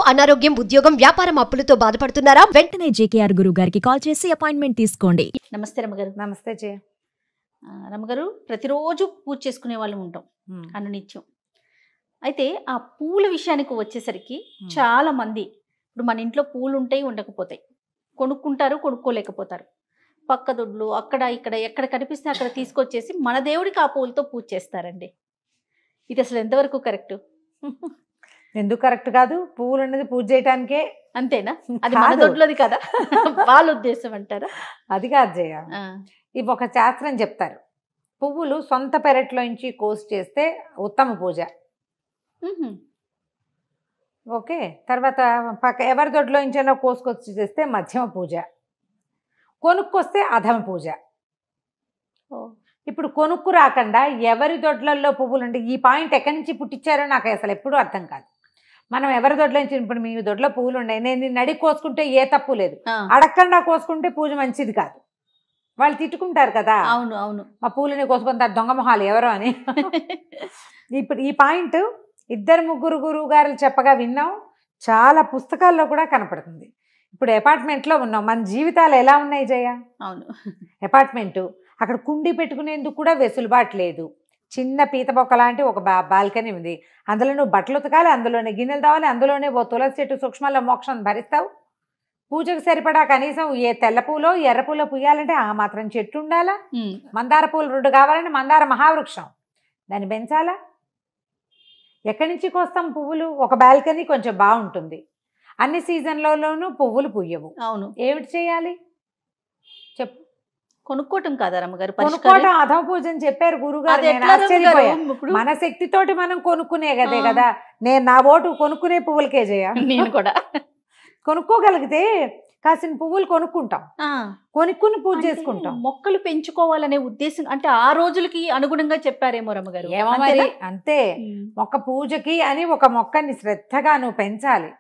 అనారోగ్యం, ఉద్యోగం, వ్యాపారం అప్పులతో బాధపడుతున్నారా? వెంటనే జేకేఆర్ గురువు గారికి కాల్ చేసి అపాయింట్మెంట్ తీసుకోండి. నమస్తే రమ్మగారు. నమస్తే జయ. రమ్మగారు, ప్రతిరోజు పూజ చేసుకునే వాళ్ళు ఉంటాం అనునిత్యం. అయితే ఆ పూల విషయానికి వచ్చేసరికి చాలా మంది ఇప్పుడు మన ఇంట్లో పూలు ఉంటాయి, ఉండకపోతాయి, కొనుక్కుంటారు, కొనుక్కోలేకపోతారు. పక్క దొడ్లు అక్కడ ఇక్కడ ఎక్కడ కనిపిస్తే అక్కడ తీసుకొచ్చేసి మన దేవుడికి ఆ పూలతో పూజ చేస్తారండి. ఇది అసలు ఎంతవరకు కరెక్ట్? ఎందుకు కరెక్ట్ కాదు? పువ్వులు అనేది పూజ చేయడానికే. అంతేనా? అది మన దొడ్లోది కదా వాళ్ళ ఉద్దేశం అంటారా? అది కాదు జయ. ఇవి ఒక శాస్త్రం చెప్తారు. పువ్వులు సొంత పెరట్లో నుంచి కోసి చేస్తే ఉత్తమ పూజ. ఓకే. తర్వాత పక్క ఎవరి దొడ్లో నుంచైనా కోసుకొచ్చి చేస్తే మధ్యమ పూజ, కొనుక్కొస్తే అధమ పూజ. ఇప్పుడు కొనుక్కు రాకుండా ఎవరి దొడ్లలో పువ్వులు ఉంటే ఈ పాయింట్ ఎక్కడి నుంచి పుట్టించారో నాకు అసలు ఎప్పుడూ అర్థం కాదు. మనం ఎవరి దొడ్లో నుంచి, ఇప్పుడు మీ దొడ్లో పువ్వులు ఉన్నాయి, నేను నిన్ను అడిగి కోసుకుంటే ఏ తప్పు లేదు, అడగకుండా కోసుకుంటే పూజ మంచిది కాదు. వాళ్ళు తిట్టుకుంటారు కదా. అవును అవును, మా పూలని కోసుకుంటారు దొంగ మొహాలు ఎవరో అని. ఇప్పుడు ఈ పాయింట్ ఇద్దరు ముగ్గురు గురువు గారు చెప్పగా విన్నాం, చాలా పుస్తకాల్లో కూడా కనపడుతుంది. ఇప్పుడు అపార్ట్మెంట్లో ఉన్నాం, మన జీవితాలు ఎలా ఉన్నాయి జయ? అవును. అపార్ట్మెంటు, అక్కడ కుండీ పెట్టుకునేందుకు కూడా వెసులుబాటు లేదు. చిన్న పీత బొక్క లాంటి ఒక బాల్కనీ ఉంది, అందులో నువ్వు బట్టలు ఉతకాలి, అందులోనే గిన్నెలు తావాలి, అందులోనే ఓ తులసి చెట్టు సూక్ష్మంలో మోక్షం భరిస్తావు. పూజకు సరిపడా కనీసం ఏ తెల్ల పూలో ఎర్ర పూలో పూయాలంటే ఆ మాత్రం చెట్టు ఉండాలా? మందార పూలు 2 కావాలంటే మందార మహావృక్షం, దాన్ని పెంచాలా? ఎక్కడి నుంచి కోస్తాం పువ్వులు? ఒక బాల్కనీ కొంచెం బాగుంటుంది, అన్ని సీజన్లలోనూ పువ్వులు పూయవు. అవును, ఏమిటి చేయాలి చెప్పు? కొనుక్కోవటం కాదా రమ్మగారు? కొనుక్కోవటం అధమ పూజ అని చెప్పారు గురుగారు. మన శక్తితోటి మనం కొనుక్కునే కదే కదా. నేను నా ఓటు కొనుక్కునే పువ్వులకే చేయ. నేను కూడా కొనుక్కోగలిగితే కాసిన పువ్వులు కొనుక్కుంటాం, కొనుక్కుని పూజ చేసుకుంటాం. మొక్కలు పెంచుకోవాలనే ఉద్దేశం అంటే ఆ రోజులకి అనుగుణంగా చెప్పారేమో రమ్మగారు. ఏమో మరి, అంతే. మొక్క పూజకి అని ఒక మొక్కని శ్రద్ధగా నువ్వు పెంచాలి,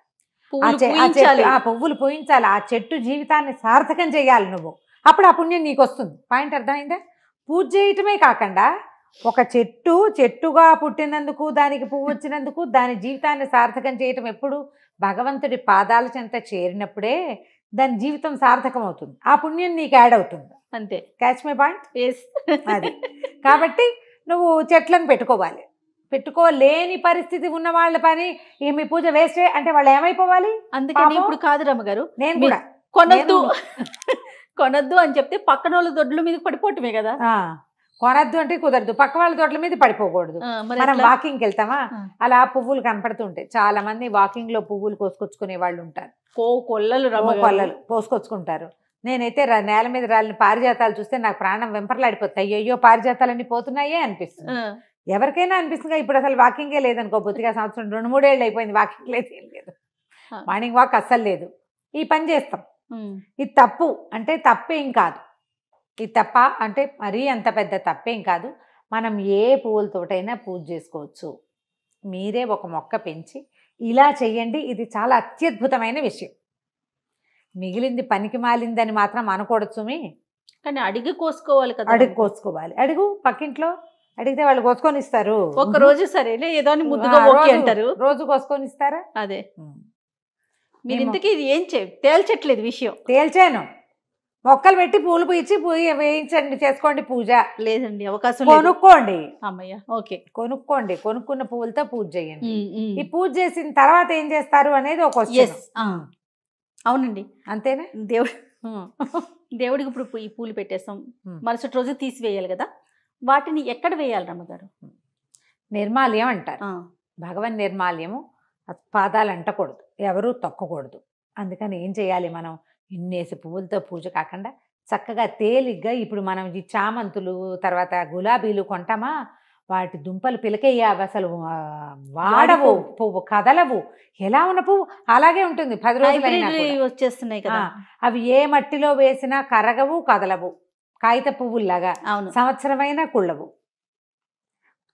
ఆ పువ్వులు పూయించాలి, ఆ చెట్టు జీవితాన్ని సార్థకం చేయాలి నువ్వు. అప్పుడు ఆ పుణ్యం నీకు వస్తుంది. పాయింట్ అర్థమైందా? పూజ చేయటమే కాకుండా ఒక చెట్టుగా పుట్టినందుకు, దానికి పువ్వు వచ్చినందుకు, దాని జీవితాన్ని సార్థకం చేయటం ఎప్పుడు? భగవంతుడి పాదాల చెంత చేరినప్పుడే దాని జీవితం సార్థకం అవుతుంది, ఆ పుణ్యం నీకు యాడ్ అవుతుంది. అంతే. Catch my point? అది కాబట్టి నువ్వు చెట్లను పెట్టుకోలేని పరిస్థితి ఉన్న వాళ్ళ పని మీ పూజ వేస్టే అంటే వాళ్ళు ఏమైపోవాలి? అందుకని ఇప్పుడు కాదు రమ్మగారు, నేను కూడా కొనద్దు అని చెప్తే పక్కన వాళ్ళ దొడ్ల మీద పడిపోవటమే కదా. కొనద్దు అంటే కుదరదు, పక్క వాళ్ళ దొడ్ల మీద పడిపోకూడదు. మనం వాకింగ్కి వెళ్తామా, అలా పువ్వులు కనపడుతుంటాయి. చాలా మంది వాకింగ్ లో పువ్వులు కోసుకొచ్చుకునే వాళ్ళు ఉంటారు, కొల్లలు కోసుకొచ్చుకుంటారు. నేనైతే నేల మీద రాలిన పారిజాతాలు చూస్తే నాకు ప్రాణం వెంపర్లాడిపోతాయి. అయ్యో పారిజాతాలన్నీ పోతున్నాయే అనిపిస్తుంది. ఎవరికైనా అనిపిస్తుంది. ఇప్పుడు అసలు వాకింగే లేదనుకో, బొత్తిగా సంవత్సరం 2-3 ఏళ్ళు అయిపోయింది వాకింగ్ లేదు, ఏం లేదు, మార్నింగ్ వాక్ అస్సలు లేదు. ఈ పని చేస్తాం. ఇది తప్పు అంటే తప్పేం కాదు, ఇది తప్ప అంటే మరీ అంత పెద్ద తప్పేం కాదు. మనం ఏ పువ్వులతోటైనా పూజ చేసుకోవచ్చు. మీరే ఒక మొక్క పెంచి ఇలా చెయ్యండి, ఇది చాలా అత్యద్భుతమైన విషయం. మిగిలింది పనికి మాలిందని మాత్రం అనకూడదు సుమి. కానీ అడిగి కోసుకోవాలి కదా. కోసుకోవాలి, అడుగు, పక్కింట్లో అడిగితే వాళ్ళు కోసుకొని ఇస్తారు. ఒక రోజు సరేలే ఏదో ముద్దుగా అంటారు, రోజు కోసుకొని ఇస్తారా? అదే. మీరు ఇంతకీ ఇది ఏం తేల్చట్లేదు విషయం. తేల్చాను, మొక్కలు పెట్టి పూలు పూయించి వేయించండి, చేసుకోండి పూజ. లేదండి, అవకాశం కొనుక్కోండి. అమ్మయ్య, ఓకే, కొనుక్కోండి, కొనుక్కున్న పువ్వులతో పూజ చేయండి. ఈ పూజ చేసిన తర్వాత ఏం చేస్తారు అనేది ఒక క్వశ్చన్. అవునండి, అంతేనా? దేవుడికి ఇప్పుడు ఈ పూలు పెట్టేస్తాం, మరుసటి రోజు తీసివేయాలి కదా, వాటిని ఎక్కడ వేయాలి రమ్మగారు? నిర్మాల్యం అంటారు. భగవన్ నిర్మాల్యము, పాదాలు అంటకూడదు, ఎవరూ తొక్కకూడదు. అందుకని ఏం చేయాలి మనం? ఇన్నేసి పువ్వులతో పూజ కాకుండా చక్కగా తేలిగ్గా, ఇప్పుడు మనం ఈ చామంతులు తర్వాత గులాబీలు కొంటామా, వాటి దుంపలు పిలకయ్యావి, అసలు వాడవు, పువ్వు కదలవు, ఎలా ఉన్న పువ్వు అలాగే ఉంటుంది 10 రోజులు వచ్చేస్తున్నాయి కదా. అవి ఏ మట్టిలో వేసినా కరగవు, కదలవు, కాగిత పువ్వుల్లాగా సంవత్సరమైనా కుళ్ళవు.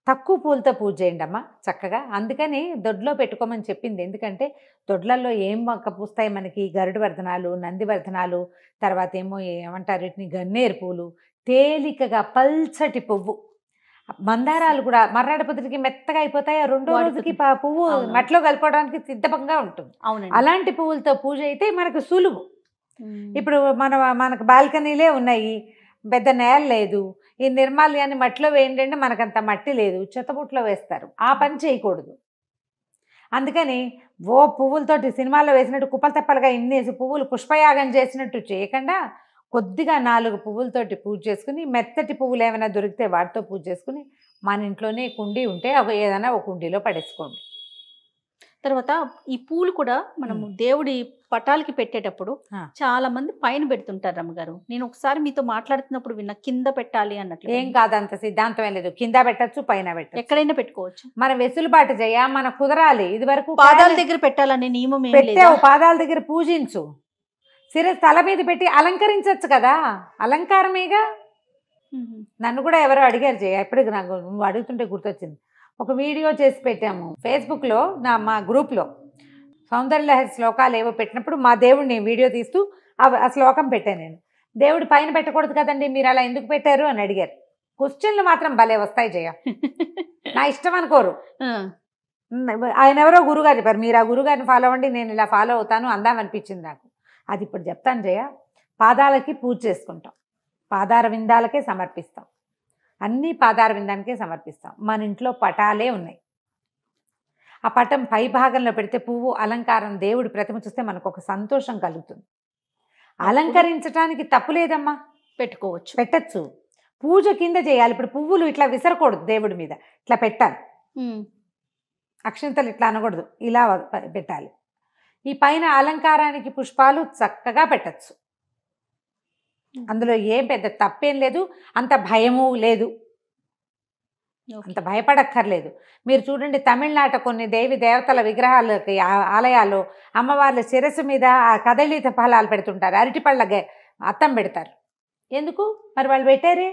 తక్కువ పూలతో పూజ చేయండి అమ్మా చక్కగా. అందుకని దొడ్లో పెట్టుకోమని చెప్పింది. ఎందుకంటే దొడ్లలో ఏం మొక్క పూస్తాయి మనకి? గరుడు వర్ధనాలు, నందివర్ధనాలు, తర్వాత ఏమో ఏమంటారు వీటిని, గన్నేరు పూలు, తేలికగా పల్చటి పువ్వు. మందారాలు కూడా మర్నాడు పొద్దుటికి మెత్తగా అయిపోతాయి, రెండో రోజుకి పువ్వు మట్టిలో కలుపుకోవడానికి సిద్ధంగా ఉంటుంది. అలాంటి పువ్వులతో పూజ అయితే మనకు సులువు. ఇప్పుడు మనకు బాల్కనీలే ఉన్నాయి, పెద్ద నేల లేదు, ఈ నిర్మాల్యాన్ని మట్టిలో వేయండి అంటే మనకంత మట్టి లేదు, చెత్తబుట్లో వేస్తారు. ఆ పని చేయకూడదు. అందుకని పువ్వులతోటి సినిమాల్లో వేసినట్టు కుప్పలు తెప్పలుగా ఇన్నేసి పువ్వులు పుష్పయాగం చేసినట్టు చేయకుండా కొద్దిగా 4 పువ్వులతోటి పూజ చేసుకుని, మెత్తటి పువ్వులు ఏమైనా దొరికితే వాటితో పూజ చేసుకుని, మన ఇంట్లోనే కుండీ ఉంటే ఏదైనా ఒక కుండీలో పడేసుకోండి. తర్వాత ఈ పూలు కూడా మనము దేవుడి పటాలకి పెట్టేటప్పుడు చాలా మంది పైన పెడుతుంటారు రమ్మగారు. నేను ఒకసారి మీతో మాట్లాడుతున్నప్పుడు విన్నా కింద పెట్టాలి అన్నట్లు. ఏం కాదు, అంత సిద్ధాంతం ఏం లేదు. కింద పెట్టచ్చు, పైన పెట్టచ్చు, ఎక్కడైనా పెట్టుకోవచ్చు. మన వెసులుబాటు చేయ, మన కుదరాలి. ఇది వరకు పాదాల దగ్గర పెట్టాలనే నియమం ఏం లేదు. పాదాల దగ్గర పూజించు, శిరస్సు తల మీద పెట్టి అలంకరించవచ్చు కదా, అలంకారమేగా. నన్ను కూడా ఎవరో అడిగారు చేయ, ఎప్పటికి నాకు నువ్వు అడుగుతుంటే గుర్తొచ్చింది. ఒక వీడియో చేసి పెట్టాము ఫేస్బుక్లో, మా గ్రూప్లో. సౌందర్యలహరి శ్లోకాలు ఏవో పెట్టినప్పుడు మా దేవుడిని వీడియో తీస్తూ ఆ శ్లోకం పెట్టాను నేను. దేవుడి పైన పెట్టకూడదు కదండి, మీరు అలా ఎందుకు పెట్టారు అని అడిగారు. క్వశ్చన్లు మాత్రం భలే వస్తాయి జయ, నా ఇష్టం అనుకోరు. ఆయన ఎవరో గురుగారు చెప్పారు, మీరు ఆ గురుగారిని ఫాలో అవ్వండి, నేను ఇలా ఫాలో అవుతాను అందామనిపించింది నాకు. అది ఇప్పుడు చెప్తాను జయ. పాదాలకి పూజ చేసుకుంటాం, పాదార విందాలకే సమర్పిస్తాం, అన్నీ పాదార విందానికే సమర్పిస్తాం. మన ఇంట్లో పటాలే ఉన్నాయి, ఆ పటం పై భాగంలో పెడితే పువ్వు అలంకారం, దేవుడి ప్రతిమ చూస్తే మనకు ఒక సంతోషం కలుగుతుంది. అలంకరించడానికి తప్పు లేదమ్మా, పెట్టుకోవచ్చు, పెట్టచ్చు. పూజ కింద చేయాలి. ఇప్పుడు పువ్వులు ఇట్లా విసరకూడదు, దేవుడి మీద ఇట్లా పెట్టాలి, అక్షంతలు ఇట్లా అనకూడదు, ఇలా పెట్టాలి. ఈ పైన అలంకారానికి పుష్పాలు చక్కగా పెట్టచ్చు, అందులో ఏం పెద్ద తప్పేం లేదు, అంత భయము లేదు, అంత భయపడక్కర్లేదు. మీరు చూడండి, తమిళనాట కొన్ని దేవతల విగ్రహాలకి ఆలయాల్లో అమ్మవార్ల శిరస్సు మీద ఆ కదళిత ఫలాలు పెడుతుంటారు, అరటిపళ్ళ అద్దం పెడతారు. ఎందుకు మరి వాళ్ళు పెట్టారే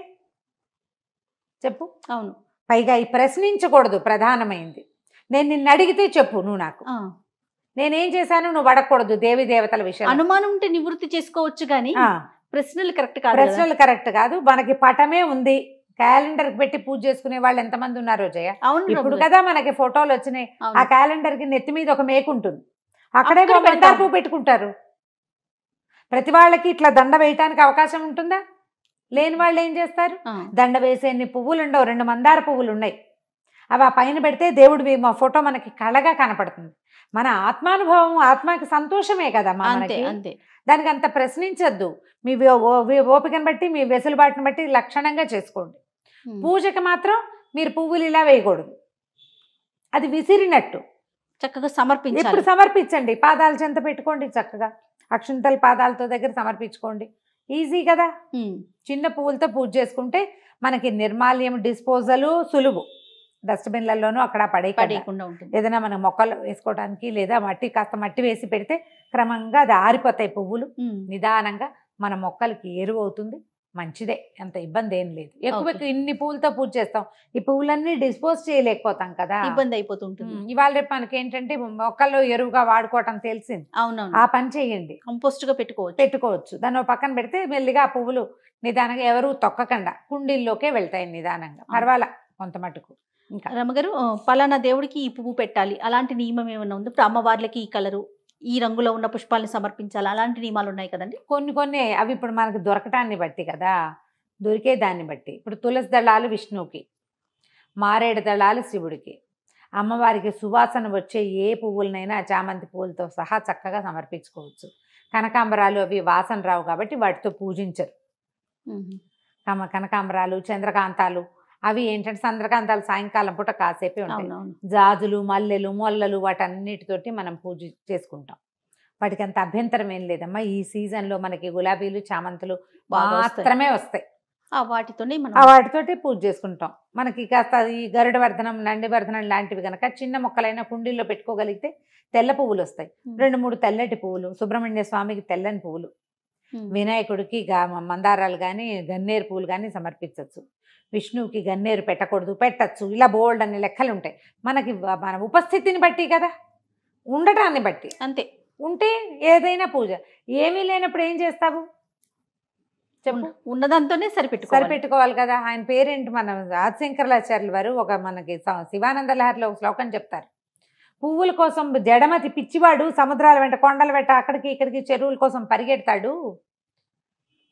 చెప్పు? అవును. పైగా ఈ ప్రశ్నించకూడదు, ప్రధానమైంది. నేను నిన్ను అడిగితే చెప్పు, నువ్వు నాకు నేనేం చేశాను నువ్వు అడగకూడదు. దేవి దేవతల విషయం అనుమానం ఉంటే నివృత్తి చేసుకోవచ్చు, కానీ ప్రశ్నలు కరెక్ట్ కాదు. ప్రశ్నలు కరెక్ట్ కాదు. మనకి పటమే ఉంది, క్యాలెండర్ కి పెట్టి పూజ చేసుకునే వాళ్ళు ఎంతమంది ఉన్నారో జయ. ఇప్పుడు కదా మనకి ఫోటోలు వచ్చినాయి, ఆ క్యాలెండర్ కి నెత్తి మీద ఒక మేకు ఉంటుంది, అక్కడే మందార పువ్వు పెట్టుకుంటారు. ప్రతి వాళ్ళకి ఇట్లా దండ వేయటానికి అవకాశం ఉంటుందా? లేని వాళ్ళు ఏం చేస్తారు, దండ వేసే పువ్వులు ఉండవు, 2 మందార పువ్వులు ఉన్నాయి, అవి ఆ పైన పెడితే దేవుడి మా ఫోటో మనకి కళగా కనపడుతుంది. మన ఆత్మానుభవం, ఆత్మకి సంతోషమే కదా మనకి. దానికి అంత ప్రశ్నించద్దు. మీ ఓపికను బట్టి, మీ వెసులుబాటుని బట్టి లక్షణంగా చేసుకోండి. పూజకి మాత్రం మీరు పువ్వులు ఇలా వేయకూడదు, అది విసిరినట్టు. చక్కగా సమర్పించాలి. ఇప్పుడు సమర్పించండి, పాదాల చెంత పెట్టుకోండి, చక్కగా అక్షంతల పాదాలతో దగ్గర సమర్పించుకోండి, ఈజీ కదా. చిన్న పువ్వులతో పూజ చేసుకుంటే మనకి నిర్మాల్యం డిస్పోజల్ సులువు. డస్ట్బిన్లలోనూ అక్కడ పడేయకుండా ఉంటుంది. ఏదైనా మనం మొక్కలు వేసుకోవడానికి లేదా కాస్త మట్టి వేసి పెడితే క్రమంగా అది ఆరిపోతాయి పువ్వులు. నిదానంగా మన మొక్కలకి ఎరువు అవుతుంది, మంచిదే, అంత ఇబ్బంది ఏం లేదు. ఎక్కువ ఇన్ని పువ్వులతో పూజ చేస్తాం, ఈ పువ్వులన్నీ డిస్పోజ్ చేయలేకపోతాం కదా, ఇబ్బంది అయిపోతుంటుంది. ఇవాళ రేపు మనకి ఏంటంటే మొక్కల్లో ఎరువుగా వాడుకోవటం తెలిసింది. ఆ పని చేయండి, కంపోస్ట్ గా పెట్టుకోవచ్చు. దాన్ని పక్కన పెడితే మెల్లిగా ఆ పువ్వులు నిదానంగా ఎవరు తొక్కకుండా కుండీల్లోకే వెళ్తాయి నిదానంగా, పర్వాలా కొంత మటుకు. ఇంకా రమ్మగారు, పలానా దేవుడికి ఈ పువ్వు పెట్టాలి అలాంటి నియమం ఏమన్నా ఉంది? ఇప్పుడు అమ్మవార్లకి ఈ కలరు, ఈ రంగులో ఉన్న పుష్పాలను సమర్పించాలి, అలాంటి నియమాలు ఉన్నాయి కదండి? కొన్ని అవి ఇప్పుడు మనకి దొరకటాన్ని బట్టి కదా, దొరికే దాన్ని బట్టి. ఇప్పుడు తులసి దళాలు విష్ణువుకి, మారేడు దళాలు శివుడికి, అమ్మవారికి సువాసన వచ్చే ఏ పువ్వులనైనా చామంతి పువ్వులతో సహా చక్కగా సమర్పించుకోవచ్చు. కనకాంబరాలు అవి వాసన రావు కాబట్టి వాటితో పూజించరు. కనకాంబరాలు, చంద్రకాంతాలు అవి ఏంటంటే చంద్రకాంతాలు సాయంకాలం పూట కాసేపే ఉంటాయి. జాజులు, మల్లెలు, మొల్లలు వాటన్నిటితోటి మనం పూజ చేసుకుంటాం. వాటికి అంత అభ్యంతరం ఏం లేదమ్మా. ఈ సీజన్లో మనకి గులాబీలు, చామంతులు మాత్రమే వస్తాయి, వాటితోటి పూజ చేసుకుంటాం. మనకి కాస్త ఈ గరుడ వర్ధనం, నంది వర్ధనం లాంటివి కనుక చిన్న మొక్కలైనా కుండీల్లో పెట్టుకోగలిగితే తెల్ల పువ్వులు వస్తాయి. 2-3 తెల్లటి పువ్వులు, సుబ్రహ్మణ్య స్వామికి తెల్లని పువ్వులు, వినాయకుడికి మందారాలు కానీ గన్నేరు పువ్వులు కానీ సమర్పించవచ్చు. విష్ణువుకి గన్నేరు పెట్టకూడదు, పెట్టచ్చు. ఇలా బోల్డ్ అనే లెక్కలు ఉంటాయి. మన ఉపస్థితిని బట్టి కదా, ఉండటాన్ని బట్టి. అంతే. ఉంటే ఏదైనా పూజ. ఏమీ లేనప్పుడు ఏం చేస్తావు చెప్పు. ఉన్నదాంతోనే సరిపెట్టుకోవాలి కదా. ఆయన పేరేంటి, మన ఆదిశంకరాచార్యుల వారు ఒక మనకి శివానంద లహరిలో ఒక శ్లోకం చెప్తారు. పువ్వుల కోసం జడమతి పిచ్చివాడు సముద్రాల వెంట కొండల వెంట అక్కడికి ఇక్కడికి చెరువుల కోసం పరిగెడతాడు.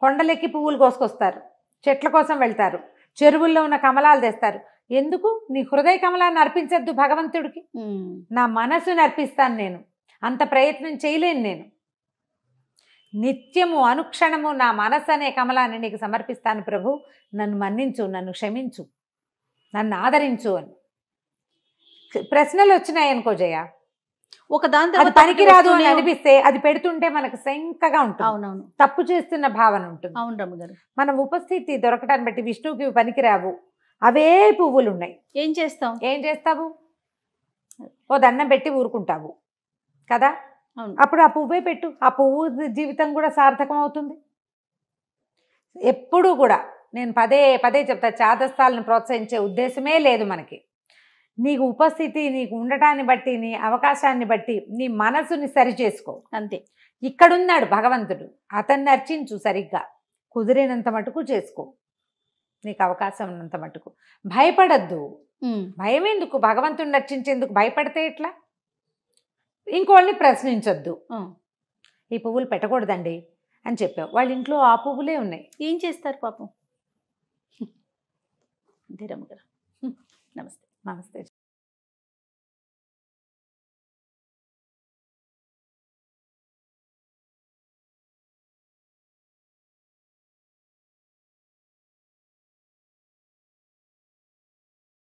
కొండలెక్కి పువ్వులు కోసుకొస్తారు, చెట్ల కోసం వెళ్తారు, చెరువుల్లో ఉన్న కమలాలు తెస్తారు. ఎందుకు? నీ హృదయ కమలాన్ని అర్పించద్దు భగవంతుడికి? నా మనసుని అర్పిస్తాను నేను, అంత ప్రయత్నం చేయలేను నేను. నిత్యము అనుక్షణము నా మనసు అనే కమలాన్ని నీకు సమర్పిస్తాను ప్రభు, నన్ను మన్నించు, నన్ను క్షమించు, నన్ను ఆదరించు అని. ప్రశ్నలు వచ్చినాయి అనుకో జయ, ఒక దాని అది పనికిరాదు అని అనిపిస్తే అది పెడుతుంటే మనకు శంకగా ఉంటుంది. అవునవును, తప్పు చేస్తున్న భావన ఉంటుంది. అవును రమ్మగారు. మనం ఉపస్థితి దొరకటాన్ని బట్టి విష్ణువుకి పనికిరావు, అవే పువ్వులు ఉన్నాయి, ఏం చేస్తావు? ఓ దండం పెట్టి ఊరుకుంటావు కదా. అప్పుడు ఆ పువ్వే పెట్టు, ఆ పువ్వు జీవితం కూడా సార్థకం అవుతుంది. ఎప్పుడూ కూడా నేను పదే పదే చెప్తా, చాదస్తాలను ప్రోత్సహించే ఉద్దేశమే లేదు మనకి. నీకు ఉపస్థితి, నీకు ఉండటాన్ని బట్టి, నీ అవకాశాన్ని బట్టి నీ మనసుని సరి చేసుకో అంతే. ఇక్కడున్నాడు భగవంతుడు, అతన్ని అర్చించు, సరిగ్గా కుదిరినంత మటుకు చేసుకో, నీకు అవకాశం ఉన్నంత మటుకు. భయపడద్దు. భయం ఎందుకు? భగవంతుడిని రక్షించేందుకు భయపడితే ఎట్లా? ఇంకోళ్ళని ప్రశ్నించొద్దు. ఈ పువ్వులు పెట్టకూడదండి అని చెప్పావు, వాళ్ళ ఇంట్లో ఆ పువ్వులే ఉన్నాయి, ఏం చేస్తారు పాపం. నమస్తే. నమస్తే.